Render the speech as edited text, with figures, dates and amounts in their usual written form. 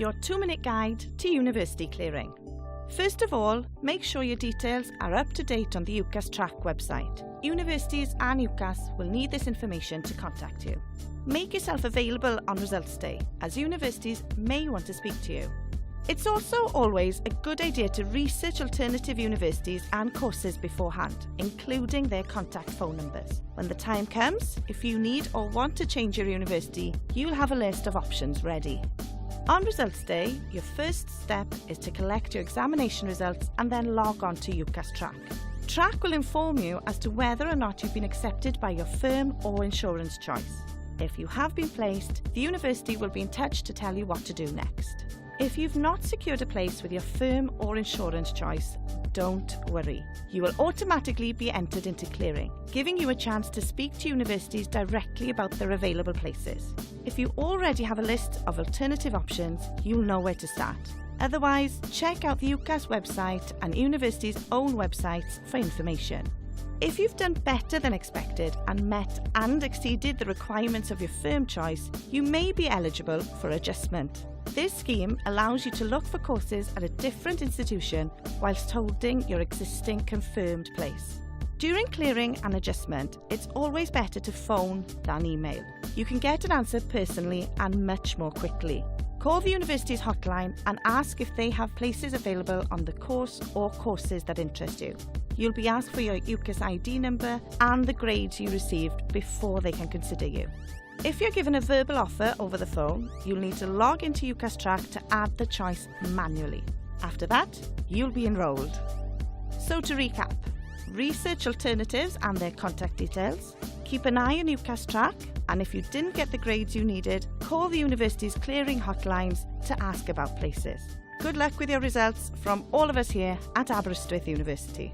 your 2-minute guide to university clearing. First of all, make sure your details are up to date on the UCAS track website. Universities and UCAS will need this information to contact you. Make yourself available on results day, as universities may want to speak to you. It's also always a good idea to research alternative universities and courses beforehand, including their contact phone numbers. When the time comes, if you need or want to change your university, you'll have a list of options ready. On results day, your first step is to collect your examination results and then log on to UCAS Track. Track will inform you as to whether or not you've been accepted by your firm or insurance choice. If you have been placed, the university will be in touch to tell you what to do next. If you've not secured a place with your firm or insurance choice, don't worry. You will automatically be entered into clearing, giving you a chance to speak to universities directly about their available places. If you already have a list of alternative options, you'll know where to start. Otherwise, check out the UCAS website and universities' own websites for information. If you've done better than expected and met and exceeded the requirements of your firm choice, you may be eligible for adjustment. This scheme allows you to look for courses at a different institution whilst holding your existing confirmed place. During clearing and adjustment, it's always better to phone than email. You can get an answer personally and much more quickly. Call the university's hotline and ask if they have places available on the course or courses that interest you. You'll be asked for your UCAS ID number and the grades you received before they can consider you. If you're given a verbal offer over the phone, you'll need to log into UCAS Track to add the choice manually. After that, you'll be enrolled. So to recap, research alternatives and their contact details, keep an eye on UCAS Track, and if you didn't get the grades you needed, call the university's clearing hotlines to ask about places. Good luck with your results from all of us here at Aberystwyth University.